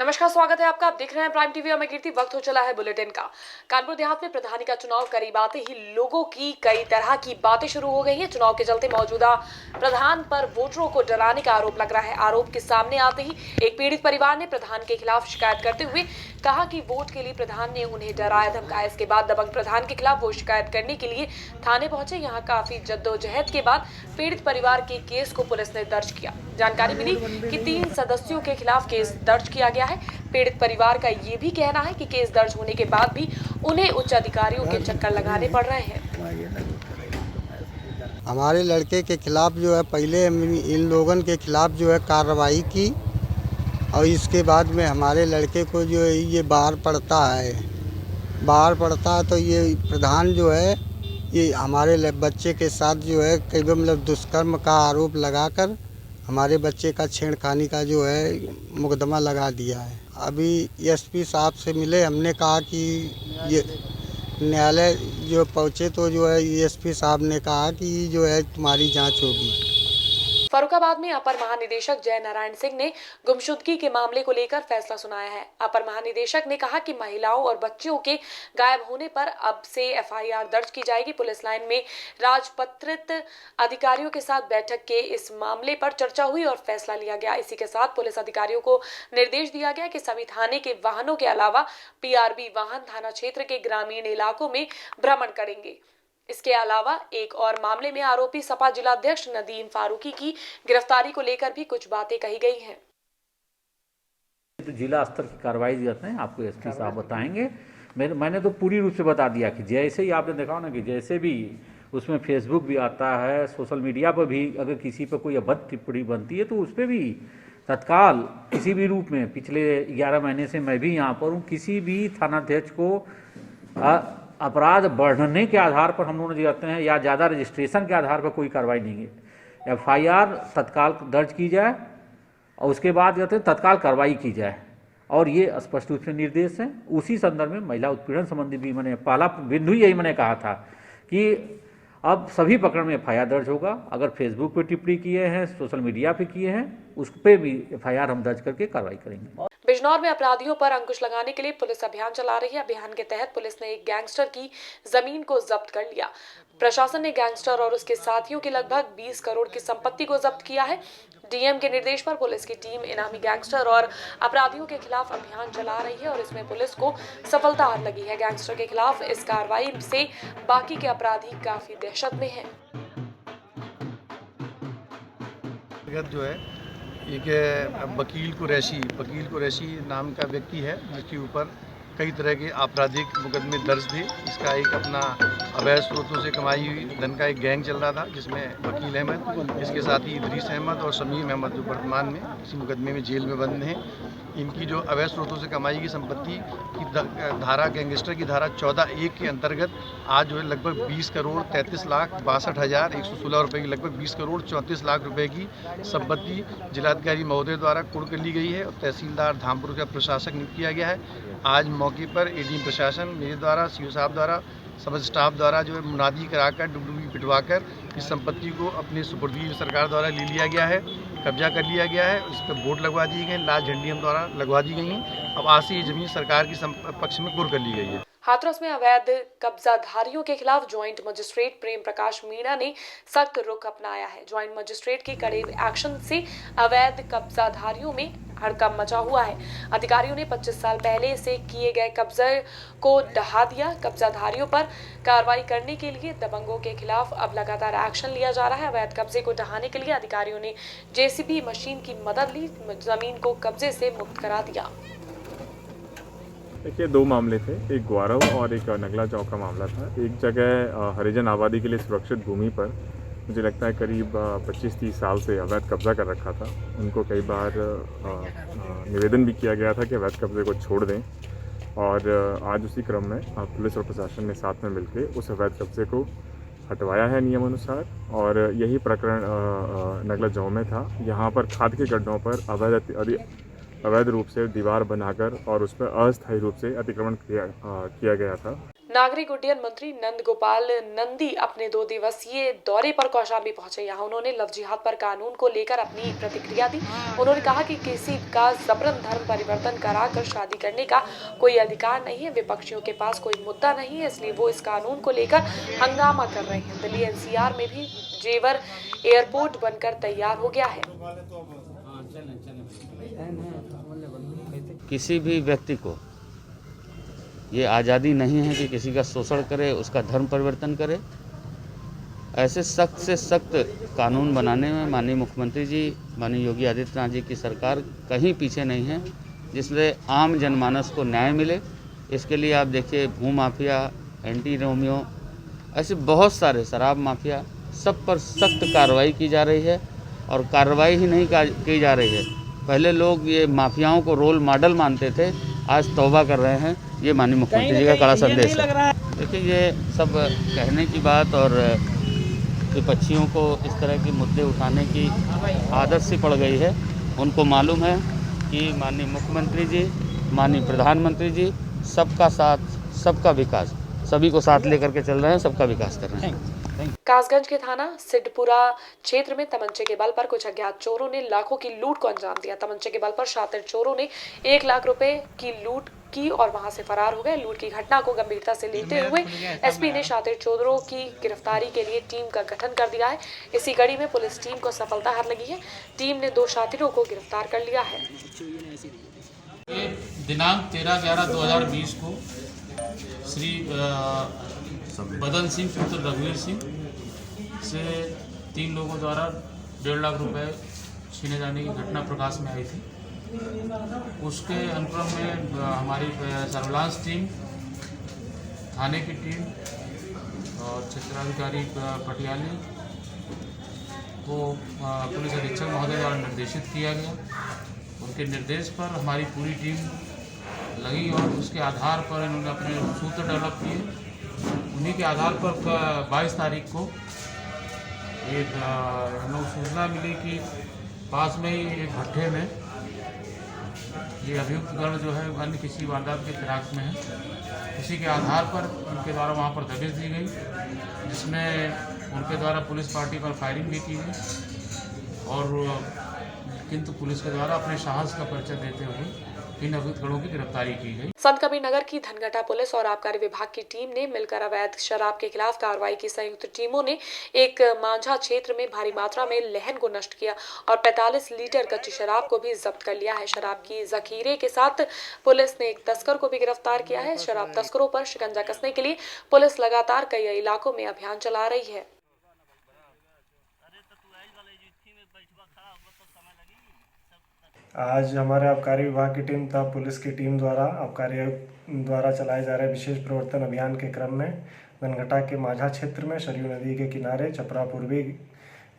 नमस्कार, स्वागत है आपका। आप देख रहे हैं प्राइम टीवी और मैं कीर्ति। वक्त हो चला है बुलेटिन का। कानपुर देहात में प्रधानी का चुनाव करीब आते ही लोगों की कई तरह की बातें शुरू हो गई हैं। चुनाव के चलते मौजूदा प्रधान पर वोटरों को डराने का आरोप लग रहा है। आरोप के सामने आते ही एक पीड़ित परिवार ने प्रधान के खिलाफ शिकायत करते हुए कहा कि वोट के लिए प्रधान ने उन्हें डराया धमकाया। इसके बाद दबंग प्रधान के खिलाफ वो शिकायत करने के लिए थाने पहुंचे। यहाँ काफी जद्दोजहद के बाद पीड़ित परिवार के केस को पुलिस ने दर्ज किया। जानकारी मिली कि 3 सदस्यों के खिलाफ केस दर्ज किया गया है। पीड़ित परिवार का ये भी कहना है कि केस दर्ज होने के बाद भी उन्हें उच्च अधिकारियों के चक्कर लगाने पड़ रहे हैं। हमारे लड़के के खिलाफ जो है पहले इन लोगों के खिलाफ जो है कार्रवाई की और इसके बाद में हमारे लड़के को जो है ये बाहर पड़ता है तो ये प्रधान जो है ये हमारे बच्चे के साथ जो है कई मतलब दुष्कर्म का आरोप लगाकर हमारे बच्चे का छेड़खानी का जो है मुकदमा लगा दिया है। अभी एसपी साहब से मिले, हमने कहा कि ये न्यायालय जो पहुँचे तो जो है एसपी साहब ने कहा कि जो है तुम्हारी जांच होगी। फर्रुखाबाद में अपर महानिदेशक जय नारायण सिंह ने गुमशुदगी के मामले को लेकर फैसला सुनाया है। अपर महानिदेशक ने कहा कि महिलाओं और बच्चियों के गायब होने पर अब से एफआईआर दर्ज की जाएगी। पुलिस लाइन में राजपत्रित अधिकारियों के साथ बैठक के इस मामले पर चर्चा हुई और फैसला लिया गया। इसी के साथ पुलिस अधिकारियों को निर्देश दिया गया कि सभी थाने के वाहनों के अलावा पीआरबी वाहन थाना क्षेत्र के ग्रामीण इलाकों में भ्रमण करेंगे। इसके अलावा एक और मामले में आरोपी सपा जिलाध्यक्ष नदीम फारूकी की गिरफ्तारी को लेकर भी कुछ बातें कही गई हैं। तो जिला स्तर की कार्रवाई जाते हैं, आपको एसपी साहब बताएंगे। मैंने तो पूरी रूप से बता दिया कि जैसे ही आपने देखा ना कि जैसे भी उसमें फेसबुक भी आता है, सोशल मीडिया पर भी अगर किसी पर कोई अभद्र टिप्पणी बनती है तो उस पर भी तत्काल किसी भी रूप में पिछले 11 महीने से मैं भी यहाँ पर हूँ, किसी भी थानाध्यक्ष को अपराध बढ़ने के आधार पर हम लोग जाते हैं या ज़्यादा रजिस्ट्रेशन के आधार पर कोई कार्रवाई नहीं है। एफआईआर तत्काल दर्ज की जाए और उसके बाद कहते हैं तत्काल कार्रवाई की जाए और ये स्पष्ट रूप से निर्देश है। उसी संदर्भ में महिला उत्पीड़न संबंधी भी मैंने पहला बिंदु यही मैंने कहा था कि अब सभी प्रकरण में एफआईआर दर्ज होगा। अगर फेसबुक पे टिप्पणी किए हैं, सोशल मीडिया पे किए हैं, उस पर भी एफआईआर हम दर्ज करके कार्रवाई करेंगे। बिजनौर में अपराधियों पर अंकुश लगाने के लिए पुलिस अभियान चला रही है। अभियान के तहत पुलिस ने एक गैंगस्टर की जमीन को जब्त कर लिया। प्रशासन ने गैंगस्टर और उसके साथियों की लगभग 20 करोड़ की संपत्ति को जब्त किया है। डीएम के निर्देश पर पुलिस की टीम इनामी गैंगस्टर और अपराधियों के खिलाफ अभियान चला रही है और इसमें पुलिस को सफलता हाथ लगी है। गैंगस्टर के खिलाफ इस कार्रवाई से बाकी के अपराधी काफी दहशत में हैं। जो है एक वकील कुरैशी नाम का व्यक्ति है जिसके ऊपर कई तरह के आपराधिक मुकदमे दर्ज थे। इसका एक अपना अवैध स्रोतों से कमाई हुई धन का एक गैंग चल रहा था जिसमें वकील अहमद, इसके साथ ही इदरीस अहमद और शमीम अहमद जो वर्तमान में इसी मुकदमे में जेल में बंद हैं। इनकी जो अवैध स्रोतों से कमाई की संपत्ति की धारा गैंगस्टर की धारा 14(1) के अंतर्गत आज जो है लगभग 20 करोड़ 33,62,116 रुपये की लगभग 20 करोड़ 34 लाख रुपए की संपत्ति जिलाधिकारी महोदय द्वारा कुर्क कर ली गई है और तहसीलदार धामपुर का प्रशासक नियुक्त किया गया है। आज मौके पर एडीएम प्रशासन मेरे द्वारा, सीओ साहब द्वारा, समझ स्टाफ द्वारा जो है मुनादी कराकर डुगडुगी पिटवाकर इस संपत्ति को अपने सुपुर्दी सरकार द्वारा ले लिया गया है, कब्जा कर लिया गया है। उस पर बोर्ड लगवा दिए गए, लाल झंडी हम द्वारा लगवा दी गई हैं। अब आज से ये जमीन सरकार की पक्ष में कुर्क कर ली गई है। हाथरस में अवैध कब्जाधारियों के खिलाफ ज्वाइंट मजिस्ट्रेट प्रेम प्रकाश मीणा ने सख्त रुख अपनाया है। ज्वाइंट मजिस्ट्रेट के कड़े एक्शन से अवैध कब्जाधारियों में हड़कंप मचा हुआ है। अधिकारियों ने 25 साल पहले से किए गए कब्जे को ढहा दिया। कब्जाधारियों पर कार्रवाई करने के लिए दबंगों के खिलाफ अब लगातार एक्शन लिया जा रहा है। अवैध कब्जे को ढहाने के लिए अधिकारियों ने जेसीबी मशीन की मदद ली, जमीन को कब्जे से मुक्त करा दिया। देखिए, 2 मामले थे, एक ग्वारव और एक नगला चौक का मामला था। एक जगह हरिजन आबादी के लिए सुरक्षित भूमि पर मुझे लगता है करीब 25-30 साल से अवैध कब्जा कर रखा था। उनको कई बार निवेदन भी किया गया था कि अवैध कब्जे को छोड़ दें और आज उसी क्रम में पुलिस और प्रशासन ने साथ में मिलकर उस अवैध कब्जे को हटवाया है नियमानुसार। और यही प्रकरण नगला जौ में था। यहाँ पर खाद के गड्ढों पर अवैध रूप से दीवार बनाकर और उस पर अस्थायी रूप से अतिक्रमण किया गया था। नागरिक उड्डयन मंत्री नंद गोपाल नंदी अपने 2 दिवसीय दौरे पर कौशाम्बी पहुंचे। यहाँ उन्होंने लव जिहाद पर कानून को लेकर अपनी प्रतिक्रिया दी। उन्होंने कहा कि किसी का जबरन धर्म परिवर्तन कराकर शादी करने का कोई अधिकार नहीं है। विपक्षियों के पास कोई मुद्दा नहीं है, इसलिए वो इस कानून को लेकर हंगामा कर रहे हैं। दिल्ली एनसीआर में भी जेवर एयरपोर्ट बनकर तैयार हो गया है। किसी भी व्यक्ति को ये आज़ादी नहीं है कि किसी का शोषण करे, उसका धर्म परिवर्तन करे। ऐसे सख्त से सख्त कानून बनाने में माननीय मुख्यमंत्री जी, माननीय योगी आदित्यनाथ जी की सरकार कहीं पीछे नहीं है, जिससे आम जनमानस को न्याय मिले। इसके लिए आप देखिए, भू माफिया, एंटी रोमियो, ऐसे बहुत सारे शराब माफिया, सब पर सख्त कार्रवाई की जा रही है। और कार्रवाई ही नहीं की जा रही है, पहले लोग ये माफियाओं को रोल मॉडल मानते थे, आज तौबा कर रहे हैं। ये माननीय मुख्यमंत्री जी का कड़ा संदेश है। देखिए, ये सब कहने की बात और विपक्षियों को इस तरह के मुद्दे उठाने की आदत सी पड़ गई है। उनको मालूम है कि माननीय मुख्यमंत्री जी, माननीय प्रधानमंत्री जी सबका साथ, सबका विकास, सभी को साथ लेकर के चल रहे हैं, सबका विकास कर रहे हैं। कासगंज के थाना सिद्धपुरा क्षेत्र में तमंचे के बल पर कुछ अज्ञात चोरों ने लाखों की लूट को अंजाम दिया। तमंचे के बल पर शातिर चोरों ने 1 लाख रुपए की लूट की और वहां से फरार हो गए। लूट की घटना को गंभीरता से लेते हुए एसपी ने शातिर चोरों की गिरफ्तारी के लिए टीम का गठन कर दिया है। इसी कड़ी में पुलिस टीम को सफलता हाथ लगी है। टीम ने 2 शातिरों को गिरफ्तार कर लिया है। दिनांक 13/11/2020 को श्री बदन सिंह पुत्र रघुवीर सिंह से 3 लोगों द्वारा 1.5 लाख रुपए छीने जाने की घटना प्रकाश में आई थी। उसके अनुक्रम में हमारी सर्विलांस टीम, थाने की टीम और क्षेत्राधिकारी पटियाली को पुलिस अधीक्षक महोदय द्वारा निर्देशित किया गया। उनके निर्देश पर हमारी पूरी टीम लगी और उसके आधार पर इन्होंने अपने सूत्र डेवलप किए। उन्हीं के आधार पर 22 तारीख को एक हमें सूचना मिली कि पास में ही एक भट्ठे में ये अभियुक्त गण जो है अन्य किसी वारदात के फिराक में है। इसी के आधार पर उनके द्वारा वहाँ पर दबिश दी गई, जिसमें उनके द्वारा पुलिस पार्टी पर फायरिंग भी की गई और किंतु पुलिस के द्वारा अपने साहस का परिचय देते हुए इन अभियुक्त गणों की गिरफ्तारी की गई। संत कबीर नगर की धनघटा पुलिस और आबकारी विभाग की टीम ने मिलकर अवैध शराब के खिलाफ कार्रवाई की। संयुक्त टीमों ने एक मांझा क्षेत्र में भारी मात्रा में लहन को नष्ट किया और 45 लीटर कच्ची शराब को भी जब्त कर लिया है। शराब की जखीरे के साथ पुलिस ने एक तस्कर को भी गिरफ्तार किया है। शराब तस्करों पर शिकंजा कसने के लिए पुलिस लगातार कई इलाकों में अभियान चला रही है। आज हमारे आबकारी विभाग की टीम तथा पुलिस की टीम द्वारा आबकारी द्वारा चलाए जा रहे विशेष प्रवर्तन अभियान के क्रम में धनघटा के माझा क्षेत्र में सरयू नदी के किनारे छपरा पूर्वी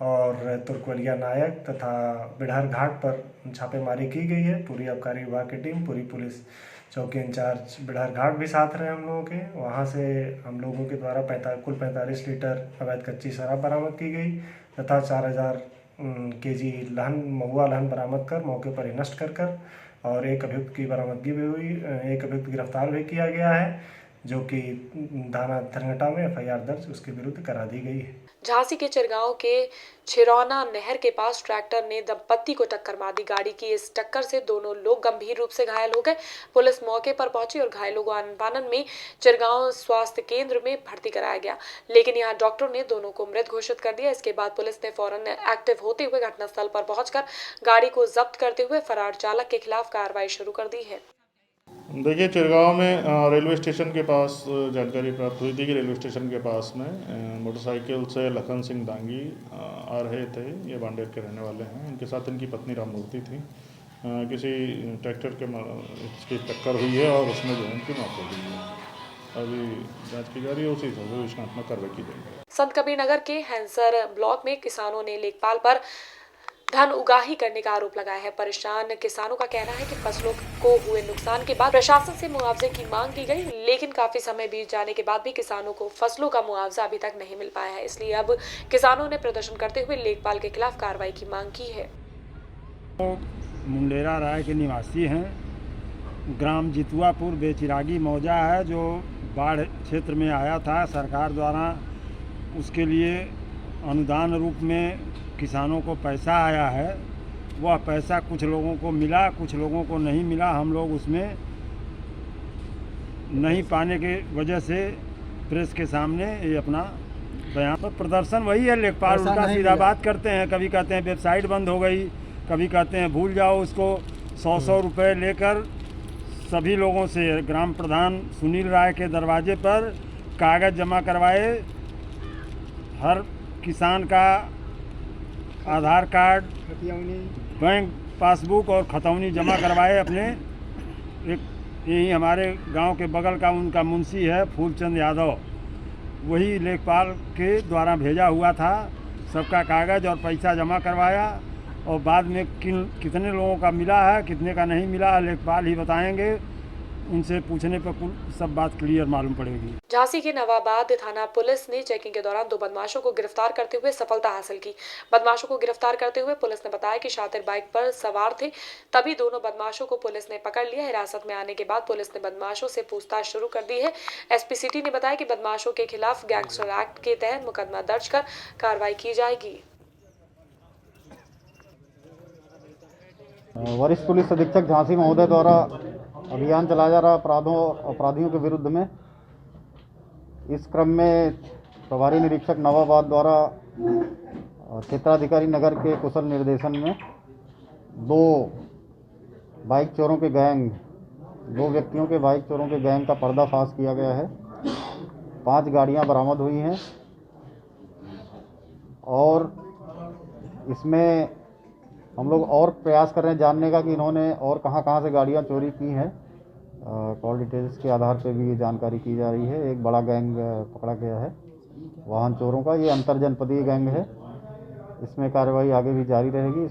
और तुर्कवलिया नायक तथा बिढ़ार घाट पर छापेमारी की गई है। पूरी आबकारी विभाग की टीम, पूरी पुलिस चौकी इंचार्ज बिढ़ार घाट भी साथ रहे हम लोगों के। वहाँ से हम लोगों के द्वारा कुल 45 लीटर अवैध कच्ची शराब बरामद की गई तथा 4000 केजी महुआ लहन बरामद कर मौके पर ही नष्ट कर और एक अभियुक्त की बरामदगी भी हुई। एक अभियुक्त गिरफ्तार भी किया गया है, जो कि थाना धनघटा में FIR दर्ज उसके विरुद्ध करा दी गई है। झांसी के चिरगांव के छिरौना नहर के पास ट्रैक्टर ने दंपत्ति को टक्कर मार दी। गाड़ी की इस टक्कर से दोनों लोग गंभीर रूप से घायल हो गए। पुलिस मौके पर पहुंची और घायलों को आनन में चिरगांव स्वास्थ्य केंद्र में भर्ती कराया गया, लेकिन यहां डॉक्टर ने दोनों को मृत घोषित कर दिया। इसके बाद पुलिस ने फौरन एक्टिव होते हुए घटनास्थल पर पहुंचकर गाड़ी को जब्त करते हुए फरार चालक के खिलाफ कार्रवाई शुरू कर दी है। देखिए, चिरगांव में रेलवे स्टेशन के पास जानकारी प्राप्त हुई थी कि रेलवे स्टेशन के पास में मोटरसाइकिल से लखन सिंह दांगी आ रहे थे। ये बांडेर के रहने वाले हैं। इनके साथ इनकी पत्नी राममूर्ति थी। किसी ट्रैक्टर के इसकी टक्कर हुई है और उसमें जो है इनकी मौत हो गई है। अभी जांच की जा रही है, उसी हिसाब से विश्लेषणात्मक कार्रवाई की जाएगी। संत कबीर नगर के हैंसर ब्लॉक में किसानों ने लेखपाल पर धन उगाही करने का आरोप लगाया है। परेशान किसानों का कहना है कि फसलों को हुए नुकसान के बाद प्रशासन से मुआवजे की मांग की गई, लेकिन काफी समय बीत जाने के बाद भी किसानों को फसलों का मुआवजा अभी तक नहीं मिल पाया है। इसलिए अब किसानों ने प्रदर्शन करते हुए लेखपाल के खिलाफ कार्रवाई की मांग की है। मुंडेरा राय के निवासी हैं। ग्राम जितुआपुर बेचिरागी मौजा है, जो बाढ़ क्षेत्र में आया था, सरकार द्वारा उसके लिए अनुदान रूप में किसानों को पैसा आया है। वह पैसा कुछ लोगों को मिला, कुछ लोगों को नहीं मिला। हम लोग उसमें नहीं पाने के वजह से प्रेस के सामने ये अपना बयान पर प्रदर्शन वही है। लेखपाल उल्टा सीधा बात करते हैं, कभी कहते हैं वेबसाइट बंद हो गई, कभी कहते हैं भूल जाओ उसको। 100 रुपये लेकर सभी लोगों से ग्राम प्रधान सुनील राय के दरवाजे पर कागज़ जमा करवाए। हर किसान का आधार कार्ड, बैंक पासबुक और खतौनी जमा करवाए अपने। एक यही हमारे गांव के बगल का उनका मुंशी है फूलचंद यादव, वही लेखपाल के द्वारा भेजा हुआ था। सबका कागज़ और पैसा जमा करवाया और बाद में कितने लोगों का मिला है, कितने का नहीं मिला है, लेखपाल ही बताएंगे। उनसे पूछने पर कुल सब बात क्लियर मालूम पड़ेगी। झांसी के नवाबाद थाना पुलिस ने चेकिंग के दौरान 2 बदमाशों को गिरफ्तार करते हुए सफलता हासिल की। बदमाशों को गिरफ्तार करते हुए पुलिस ने बताया कि शातिर बाइक पर सवार थे, तभी दोनों बदमाशों को पुलिस ने पकड़ लिया। हिरासत में आने के बाद पुलिस ने बदमाशों से पूछताछ शुरू कर दी है। एसपी सिटी ने बताया कि बदमाशों के खिलाफ गैंगस्टर एक्ट के तहत मुकदमा दर्ज कर कार्रवाई की जाएगी। वरिष्ठ पुलिस अधीक्षक झांसी महोदय द्वारा अभियान चलाया जा रहा अपराधियों के विरुद्ध में। इस क्रम में प्रभारी निरीक्षक नवाबाद द्वारा क्षेत्राधिकारी नगर के कुशल निर्देशन में 2 बाइक चोरों के गैंग, 2 व्यक्तियों के बाइक चोरों के गैंग का पर्दाफाश किया गया है। 5 गाड़ियां बरामद हुई हैं और इसमें हम लोग और प्रयास कर रहे हैं जानने का कि इन्होंने और कहां से गाड़ियां चोरी की हैं। कॉल डिटेल्स के आधार पर भी ये जानकारी की जा रही है। एक बड़ा गैंग पकड़ा गया है वाहन चोरों का। ये अंतर जनपदीय गैंग है। इसमें कार्रवाई आगे भी जारी रहेगी।